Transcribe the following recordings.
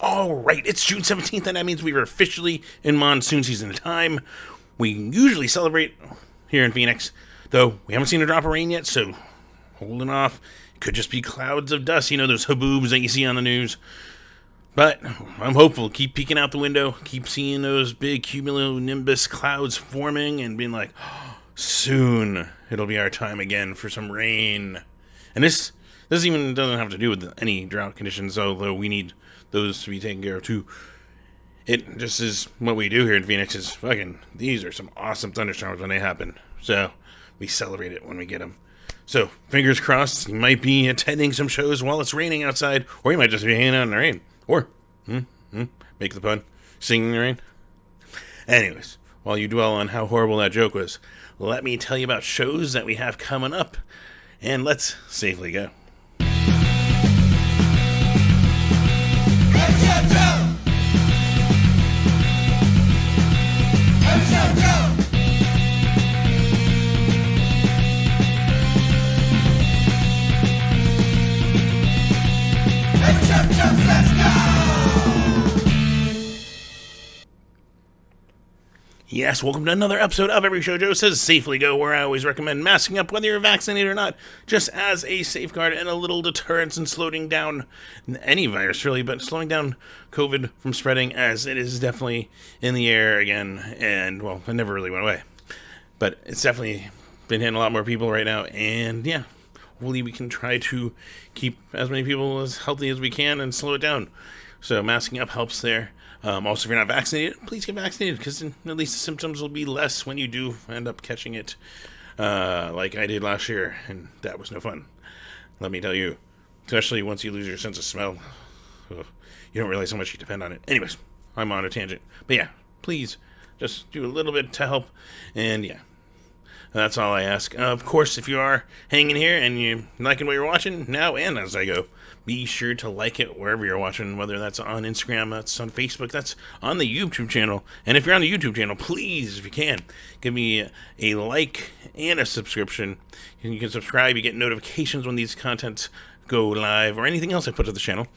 All right, it's June 17th, and that means we are officially in monsoon season time. We usually celebrate here in Phoenix, though we haven't seen a drop of rain yet, so holding off. It could just be clouds of dust, those haboobs that you see on the news. But I'm hopeful. Keep peeking out the window, keep seeing those big cumulonimbus clouds forming, and being like, soon it'll be our time again for some rain. And this even doesn't have to do with any drought conditions, although we need those to be taken care of too. It just is what we do here in Phoenix. Is these are some awesome thunderstorms when they happen. So we celebrate it when we get them. So fingers crossed, you might be attending some shows while it's raining outside, or you might just be hanging out in the rain, or make the pun, singing in the rain. Anyways, while you dwell on how horrible that joke was, let me tell you about shows that we have coming up, and let's safely go. Yes, welcome to another episode of Every Show Joe Says Safely Go, where I always recommend masking up whether you're vaccinated or not, just as a safeguard and a little deterrence in slowing down any virus, really, but slowing down COVID from spreading, as it is definitely in the air again, and, well, it never really went away. But it's definitely been hitting a lot more people right now, and, yeah, hopefully we can try to keep as many people as healthy as we can and slow it down. So masking up helps there. Also, if you're not vaccinated, please get vaccinated, because at least the symptoms will be less when you do end up catching it, like I did last year, and that was no fun. Let me tell you, especially once you lose your sense of smell, you don't realize how much you depend on it. Anyways, I'm on a tangent. But yeah, please, just do a little bit to help, and yeah. That's all I ask. Of course, if you are hanging here and you're liking what you're watching now and as I go, be sure to like it wherever you're watching, whether that's on Instagram, that's on Facebook, that's on the YouTube channel. And if you're on the YouTube channel, please, if you can, give me a like and a subscription. And you can subscribe, you get notifications when these contents go live or anything else I put to the channel.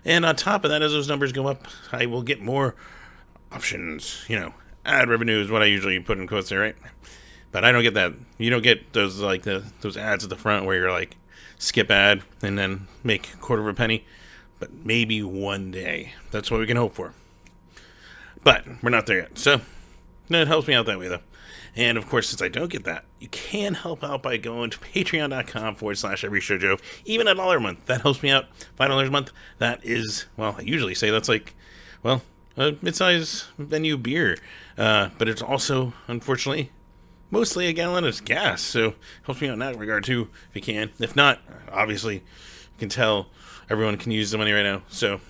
And on top of that, as those numbers go up, I will get more options. Ad revenue is what I usually put in quotes there, right? But I don't get that. You don't get those those ads at the front where you're like, skip ad and then make a quarter of a penny. But maybe one day. That's what we can hope for. But we're not there yet. So it helps me out that way, though. And of course, since I don't get that, you can help out by going to patreon.com/everyshowjoe. Even $1 a month. That helps me out. $5 a month. That is, well, I usually say that's like, well, a mid-size venue beer. But it's also, unfortunately, mostly a gallon of gas, so helps me out in that regard too, if you can. If not, obviously, you can tell everyone can use the money right now, so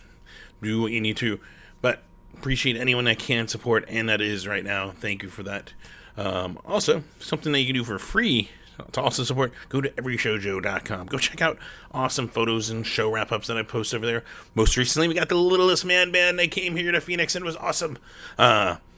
do what you need to. But appreciate anyone that can support, and that is right now. Thank you for that. Also, something that you can do for free to also support, go to everyshowjoe.com. Go check out awesome photos and show wrap-ups that I post over there. Most recently, we got the Littlest Man Band. They came here to Phoenix, and it was awesome.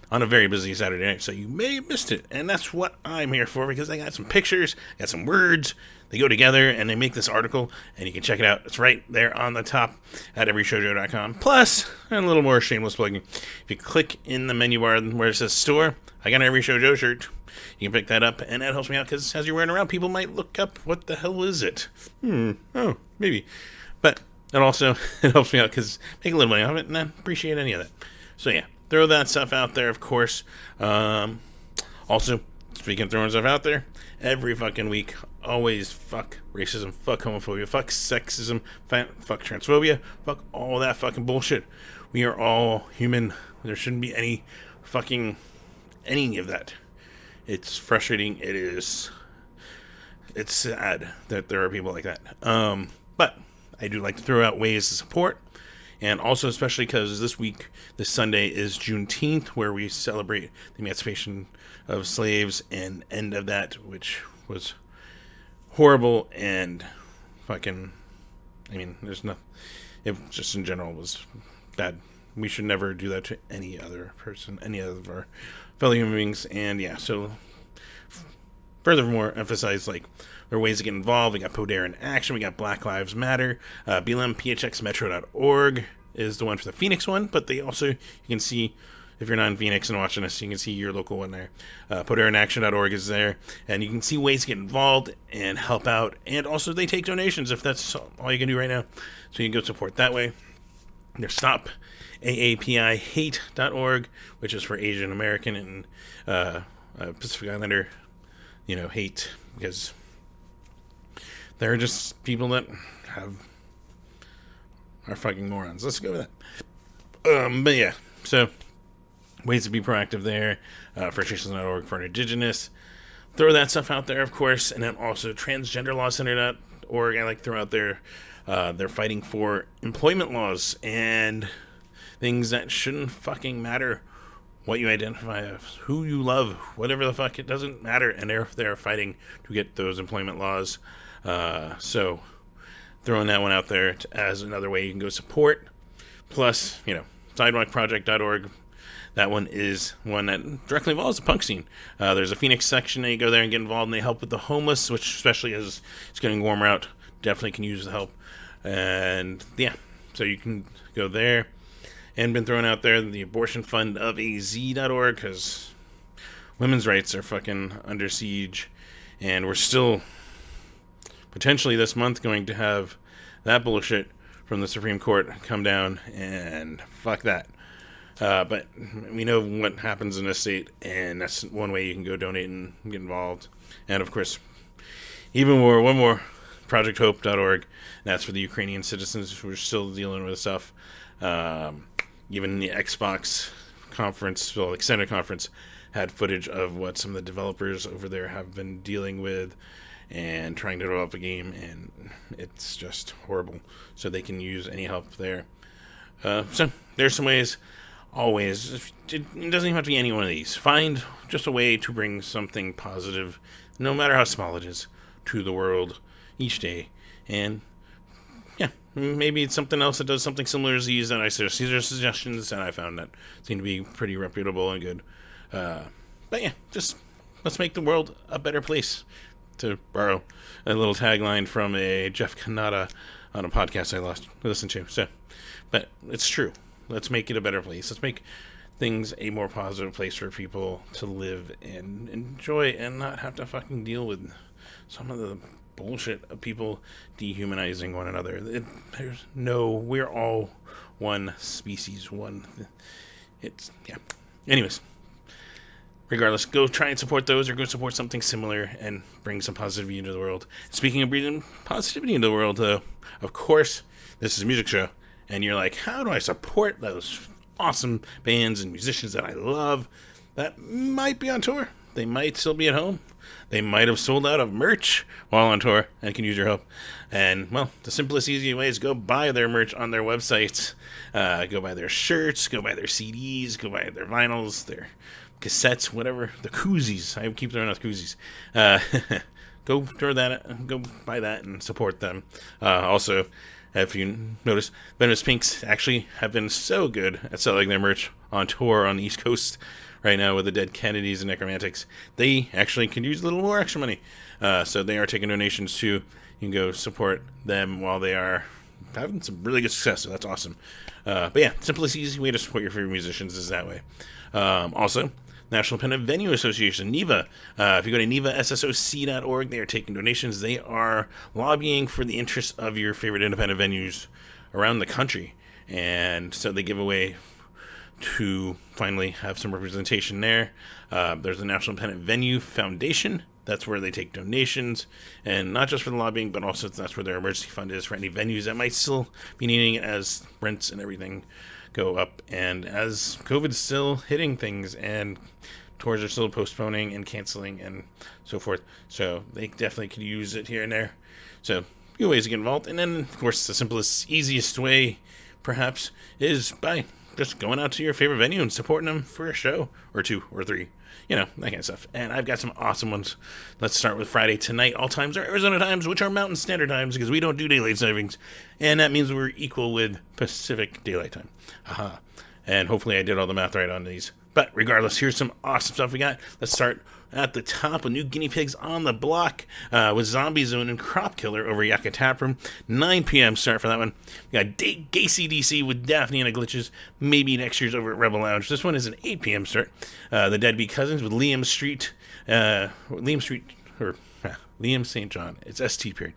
On a very busy Saturday night, so you may have missed it, and that's what I'm here for, because I got some pictures, got some words, they go together, and they make this article, and you can check it out. It's right there on the top at everyshowjoe.com. Plus, and a little more shameless plugging, if you click in the menu bar where it says store, I got an Every Show Joe shirt. You can pick that up, and that helps me out, because as you're wearing around, people might look up, what the hell is it? Oh, maybe. But it also, it helps me out, because make a little money off of it, and I appreciate any of that. So yeah. Throw that stuff out there, of course. Also, speaking of throwing stuff out there, every fucking week, always fuck racism, fuck homophobia, fuck sexism, fuck transphobia, fuck all that fucking bullshit. We are all human. There shouldn't be any of that. It's frustrating. It's sad that there are people like that. But I do like to throw out ways to support. And also, especially because this Sunday is Juneteenth, where we celebrate the emancipation of slaves and end of that, which was horrible and there's nothing. It just in general was bad. We should never do that to any other person, any other of our fellow human beings. And yeah, so furthermore, emphasize there are ways to get involved. We got Podera in Action. We got Black Lives Matter, BLMPHXmetro.org is the one for the Phoenix one, but they also, you can see, if you're not in Phoenix and watching this, you can see your local one there. PutErinAction.org is there, and you can see ways to get involved and help out, and also they take donations if that's all you can do right now, so you can go support that way. There's StopAAPIHate.org, which is for Asian American and Pacific Islander, hate, because they're just people that are fucking morons. Let's go with that. But yeah, so ways to be proactive there. Firstnations.org for Indigenous. Throw that stuff out there, of course, and then also transgenderlawcenter.org. I like throw out there. They're fighting for employment laws and things that shouldn't fucking matter. What you identify as, who you love, whatever the fuck, it doesn't matter. And they're fighting to get those employment laws. So throwing that one out there as another way you can go support. Plus, sidewalkproject.org. That one is one that directly involves the punk scene. There's a Phoenix section that you go there and get involved, and they help with the homeless, which especially as it's getting warmer out, definitely can use the help. And yeah, so you can go there. And been thrown out there the abortion fund of AZ.org, because women's rights are fucking under siege, and we're still potentially this month going to have that bullshit from the Supreme Court come down, and fuck that. But we know what happens in this state, and that's one way you can go donate and get involved. And of course, even one more, ProjectHope.org. That's for the Ukrainian citizens who are still dealing with stuff. Even the Xbox conference, extended conference, had footage of what some of the developers over there have been dealing with and trying to develop a game, and it's just horrible. So they can use any help there. So there's some ways, always. It doesn't even have to be any one of these. Find just a way to bring something positive, no matter how small it is, to the world each day. And yeah, maybe it's something else that does something similar to these that I suggest. These are suggestions, and I found that seem to be pretty reputable and good. But yeah, just let's make the world a better place, to borrow a little tagline from a Jeff Kanata on a podcast I listened to. So, but it's true. Let's make it a better place. Let's make things a more positive place for people to live and enjoy, and not have to fucking deal with some of the bullshit of people dehumanizing one another. We're all one species, yeah. Anyways, regardless, go try and support those, or go support something similar and bring some positivity into the world. Speaking of bringing positivity into the world, though, of course, this is a music show, and you're like, how do I support those awesome bands and musicians that I love that might be on tour? They might still be at home. They might have sold out of merch while on tour and can use your help. And, well, the simplest, easy way is go buy their merch on their websites. Go buy their shirts, go buy their CDs, go buy their vinyls, their cassettes, whatever. The koozies. I keep throwing out koozies. Go buy that and support them. Also, if you notice, Venomous Pinks actually have been so good at selling their merch on tour on the East Coast right now with the Dead Kennedys and Necromantics. They actually can use a little more extra money. So they are taking donations too. You can go support them while they are having some really good success. So that's awesome. But yeah, simplest, easy way to support your favorite musicians is that way. Also, National Independent Venue Association, NIVA. If you go to NIVASSOC.org, they are taking donations. They are lobbying for the interests of your favorite independent venues around the country. And so they give away to finally have some representation there. There's the National Independent Venue Foundation. That's where they take donations, and not just for the lobbying, but also that's where their emergency fund is for any venues that might still be needing it as rents and everything go up, and as COVID's still hitting things, and tours are still postponing and canceling and so forth. So they definitely could use it here and there. So a few ways to get involved. And then, of course, the simplest, easiest way, perhaps, is by just going out to your favorite venue and supporting them for a show or two or three. That kind of stuff. And I've got some awesome ones. Let's start with Friday tonight. All times are Arizona times, which are Mountain Standard Times, because we don't do daylight savings. And that means we're equal with Pacific Daylight Time. And hopefully I did all the math right on these. But regardless, here's some awesome stuff we got. Let's start at the top with New Guinea Pigs on the Block with Zombie Zone and Crop Killer over Yucca Taproom. 9 p.m. start for that one. We got Gacy DC with Daphne and the Glitches. Maybe next year's over at Rebel Lounge. This one is an 8 p.m. start. The Deadbeat Cousins with Liam St. John. It's ST period.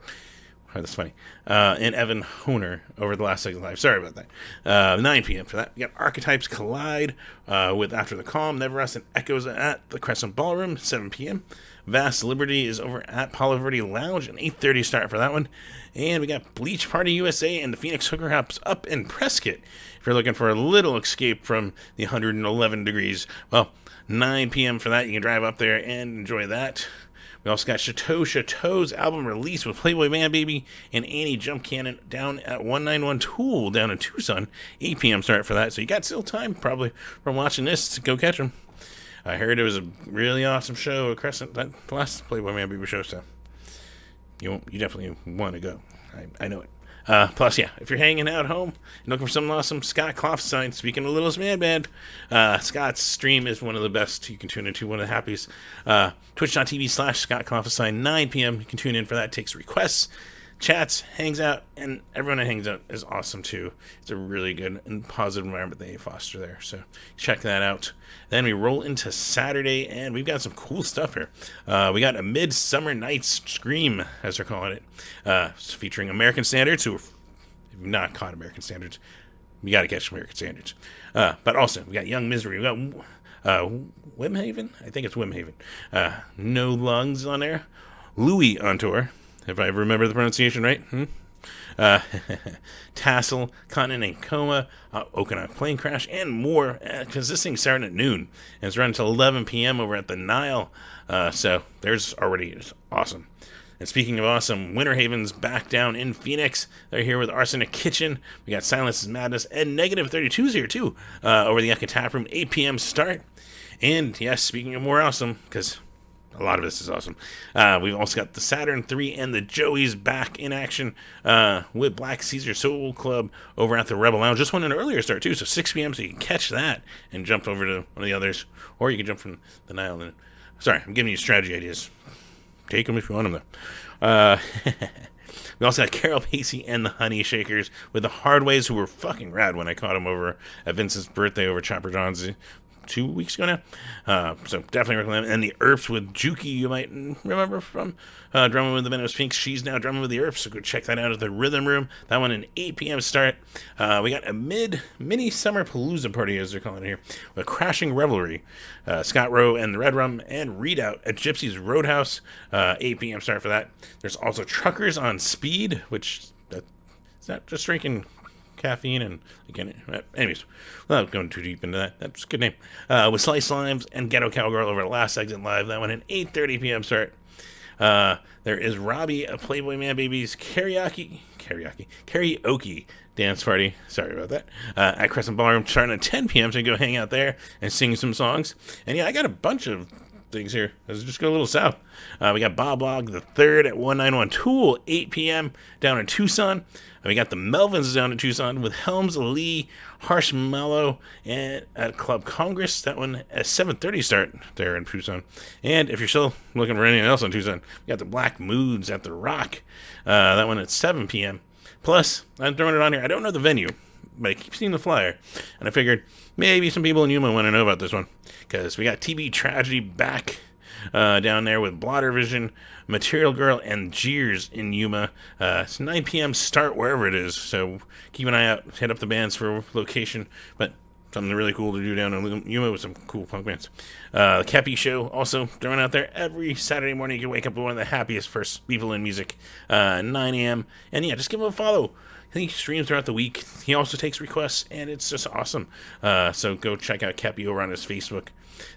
Oh, that's funny. And Evan Honer over the Last Second Live. Sorry about that. 9 p.m. for that. We got Archetypes Collide with After the Calm, Never Rest, and Echoes at the Crescent Ballroom, 7 p.m. Vast Liberty is over at Palo Verde Lounge, an 8:30 start for that one. And we got Bleach Party USA and the Phoenix Hooker Hops up in Prescott. If you're looking for a little escape from the 111 degrees, well, 9 p.m. for that. You can drive up there and enjoy that. We also got Chateau's album release with Playboy Man Baby and Annie Jump Cannon down at 191 Tool down in Tucson. 8 p.m. start for that. So you got still time probably from watching this to go catch them. I heard it was a really awesome show at Crescent, that last Playboy Man Baby show, so you definitely want to go. I know it. Plus, yeah, if you're hanging out home and looking for something awesome, Scott Kloffstein, speaking of Littlest Man Band, Scott's stream is one of the best you can tune into, one of the happiest. Twitch.tv/Scott Kloffstein, 9 p.m. You can tune in for that, takes requests, chats, hangs out, and everyone that hangs out is awesome too. It's a really good and positive environment they foster there, so check that out. Then we roll into Saturday, and we've got some cool stuff here. We got a Midsummer Night's Scream, as they're calling it, featuring American Standards, who, if you've not caught American Standards, you got to catch American Standards. But also, we got Young Misery, we got Wimhaven? I think it's Wimhaven. No Lungs on there. Louis on tour, if I remember the pronunciation right. Tassel, Continent and Coma, Okanagan Plane Crash, and more, because this thing's starting at noon, and it's running until 11 p.m. over at the Nile, so there's already, it's awesome. And speaking of awesome, Winter Haven's back down in Phoenix. They're here with Arsenic Kitchen. We got Silence is Madness, and Negative 32's here too, over the Yucca Taproom, 8 p.m. start. And yes, speaking of more awesome, because a lot of this is awesome. We've also got the Saturn 3 and the Joey's back in action with Black Caesar Soul Club over at the Rebel Lounge. Just went an earlier start too, so 6 p.m. so you can catch that and jump over to one of the others, or you can jump from the Nile. And sorry, I'm giving you strategy ideas. Take them if you want them though. We also got Carol Pacey and the Honey Shakers with the Hardways, who were fucking rad when I caught them over at Vincent's birthday over Chopper John's 2 weeks ago now. So definitely recommend them. And the Earps with Juki, you might remember from Drumming with the Venomous Pinks. She's now drumming with the Earps, so go check that out at the Rhythm Room. That one an 8 p.m. start. We got a mini summer palooza party, as they're calling it here, with Crashing Revelry, Scott Rowe and the Red Rum, and Readout at Gypsy's Roadhouse, 8 p.m. start for that. There's also Truckers on Speed, which it's not just drinking caffeine and again, anyways, without going too deep into that, that's a good name. With Slice Limes and Ghetto Cowgirl over at Last Exit Live, that one at 8:30 p.m. start. There is Robbie, a Playboy Man Baby's karaoke dance party. Sorry about that. At Crescent Ballroom, starting at 10 p.m. So you can go hang out there and sing some songs. And yeah, I got a bunch of things here. Let's just go a little south. We got Bob Log the Third at 191 Tool, 8 p.m. down in Tucson. We got the Melvins down in Tucson with Helms Lee, Harsh Mallow, and at Club Congress. That one at 7:30 start there in Tucson. And if you're still looking for anything else in Tucson, we got the Black Moods at the Rock. That one at 7 p.m. Plus, I'm throwing it on here. I don't know the venue, but I keep seeing the flyer, and I figured maybe some people in Yuma want to know about this one, because we got TB Tragedy back down there with Blotter Vision, Material Girl, and Jeers in Yuma. It's 9 p.m. start wherever it is, so keep an eye out. Hit up the bands for location, but something really cool to do down in Yuma with some cool punk bands. The Kepi Show also throwing out there every Saturday morning. You can wake up with one of the happiest first people in music, 9 a.m. And yeah, just give him a follow. He streams throughout the week. He also takes requests, and it's just awesome. So go check out Kepi over on his Facebook.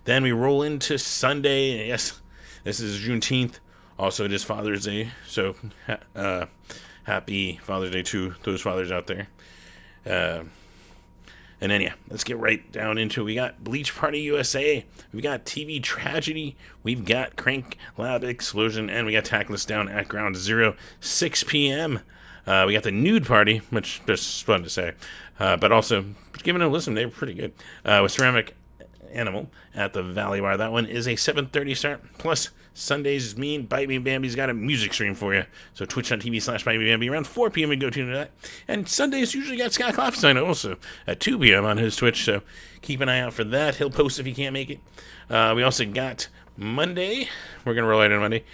Then we roll into Sunday. Yes, this is Juneteenth. Also, it is Father's Day. So happy Father's Day to those fathers out there. And then, yeah, let's get right down into it. We got Bleach Party USA. We got TV Tragedy. We've got Crank Lab Explosion. And we got Tackless down at Ground Zero, 6 p.m. We got the Nude Party, which is fun to say. But also, give it a listen. They were pretty good. With Ceramic Animal at the Valley Bar. That one is a 7:30 start. Plus, Sundays, me and Bite Me Bambi's got a music stream for you. So twitch.tv/Bite Me Bambi around 4 p.m. we go tune to that. And Sundays usually got Scott Klopfenstein also at 2 p.m. on his Twitch. So keep an eye out for that. He'll post if he can't make it. We also got Monday. We're going to roll out on Monday.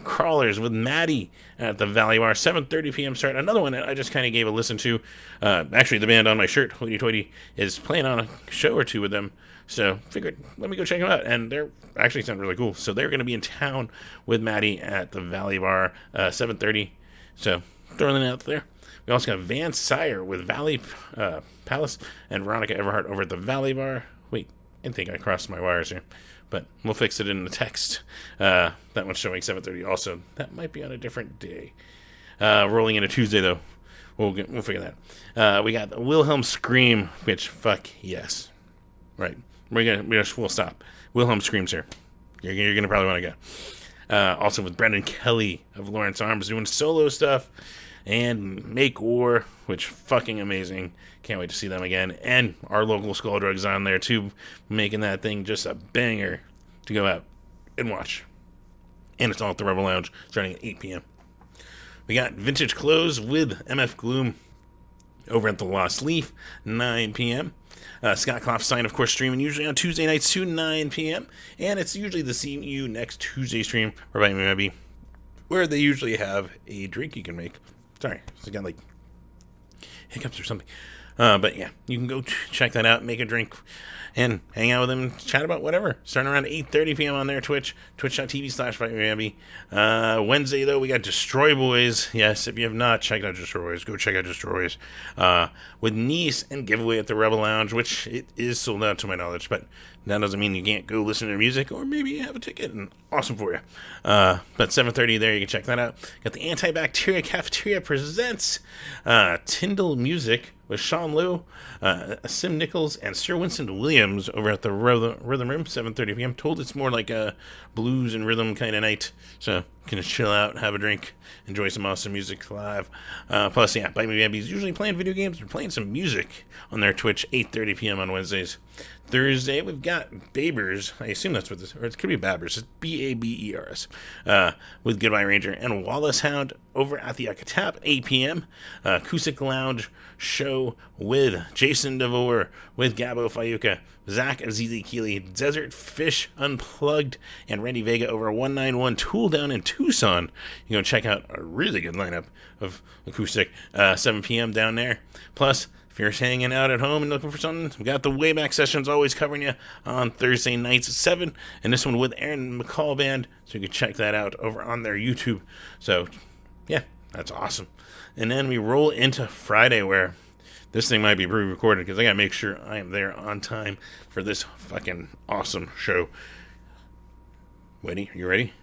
Crawlers with Maddie at the Valley Bar. 7:30 p.m. start. Another one that I just kind of gave a listen to. Actually, the band on my shirt, Hoity Toity, is playing on a show or two with them. So figured, let me go check them out. And they're actually sound really cool. So they're going to be in town with Maddie at the Valley Bar, 7:30. So throwing it out there. We also got Van Sire with Valley Palace and Veronica Everhart over at the Valley Bar. Wait, I think I crossed my wires here, but we'll fix it in the text. That one's showing 7:30 also. That might be on a different day. Rolling into Tuesday, though. We'll figure that. We got the Wilhelm Scream, which, fuck yes. Right. We'll stop. Wilhelm Screams here. You're going to probably want to go. Also with Brendan Kelly of Lawrence Arms doing solo stuff. And Make War, which fucking amazing. Can't wait to see them again. And our local Skulldrug's on there too, making that thing just a banger to go out and watch. And it's all at the Rebel Lounge starting at 8 p.m. We got Vintage Clothes with MF Gloom over at the Lost Leaf, 9 p.m. Scott Klopfenstein, of course, streaming usually on Tuesday nights to 9 p.m. And it's usually the CMU next Tuesday stream, where they usually have a drink you can make. Sorry, I got like hiccups or something. But yeah, you can go check that out, make a drink, and hang out with them, chat about whatever. Starting around 8:30 p.m. on their Twitch, twitch.tv/BiteMeBambi. Wednesday, though, we got Destroy Boys. Yes, if you have not checked out Destroy Boys, go check out Destroy Boys. With Nice and giveaway at the Rebel Lounge, which it is sold out to my knowledge, but that doesn't mean you can't go listen to their music, or maybe you have a ticket, and awesome for you. But 7:30 there, you can check that out. Got the Antibacteria Cafeteria presents Tyndall Music with Sean Liu, Sim Nichols, and Sir Winston Williams over at the Rhythm Room, 7:30 p.m. Told it's more like a blues and rhythm kind of night, so you can chill out, have a drink, enjoy some awesome music live. Plus, yeah, Bite Me Bambi's usually playing video games. We're playing some music on their Twitch, 8:30 p.m. on Wednesdays. Thursday, we've got Babers. I assume that's what this, or it could be Babbers. It's Babers. With Goodbye Ranger and Wallace Hound over at the Akatap, 8 p.m. Cusick Lounge show with Jason DeVore, with Gabo Fayuka, Zach of ZZ Keeley, Desert Fish Unplugged, and Randy Vega over 191 Tool down in Tucson. You can check out a really good lineup of acoustic, 7 p.m. down there. Plus, if you're hanging out at home and looking for something, we got the Wayback Sessions always covering you on Thursday nights at 7. And this one with Aaron McCall Band, so you can check that out over on their YouTube. So, yeah, that's awesome. And then we roll into Friday, where this thing might be pre-recorded because I gotta make sure I am there on time for this fucking awesome show. Ready? You ready?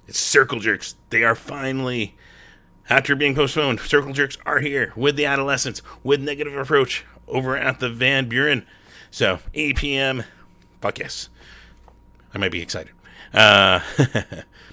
It's Circle Jerks. They are finally, after being postponed, Circle Jerks are here with the Adolescents, with Negative Approach over at the Van Buren. So, 8 p.m. Fuck yes. I might be excited.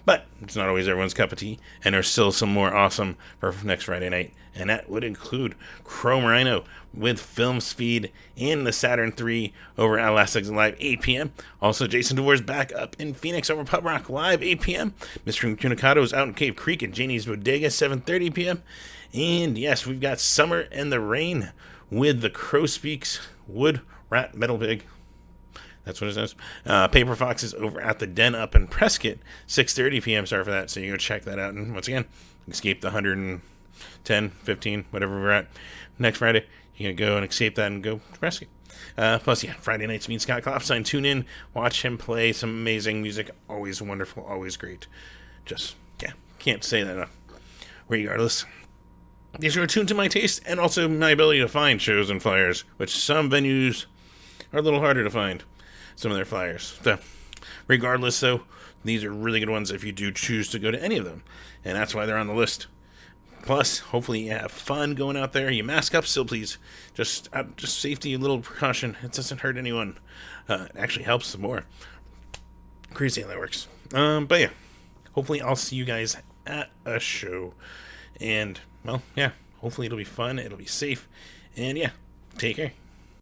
But it's not always everyone's cup of tea, and there's still some more awesome for next Friday night, and that would include Chrome Rhino with Film Speed in the Saturn 3 over at Last Exit Live, 8 p.m. Also, Jason DeVore's back up in Phoenix over Pub Rock Live, 8 p.m. Mr. Tunicado is out in Cave Creek at Janie's Bodega, 7:30 p.m. And yes, we've got Summer and the Rain with the Crow Speaks Wood Rat Metal Pig. That's what it says. Paper Fox is over at the Den up in Prescott, 6:30 p.m. Start for that, so you go check that out. And once again, escape the 110, 15, whatever we're at next Friday. You can go and escape that and go to Prescott. Plus, yeah, Friday nights meet Scott Klopfenstein. Tune in, watch him play some amazing music. Always wonderful, always great. Just, yeah, can't say that enough. Regardless, these are attuned to my taste and also my ability to find shows and flyers, which some venues are a little harder to find. Some of their flyers. So, regardless, though, these are really good ones if you do choose to go to any of them. And that's why they're on the list. Plus, hopefully you have fun going out there. You mask up still, please. Just safety, a little precaution. It doesn't hurt anyone. It actually helps more. Crazy how that works. But yeah, hopefully I'll see you guys at a show. And, well, yeah, hopefully it'll be fun. It'll be safe. And yeah, take care.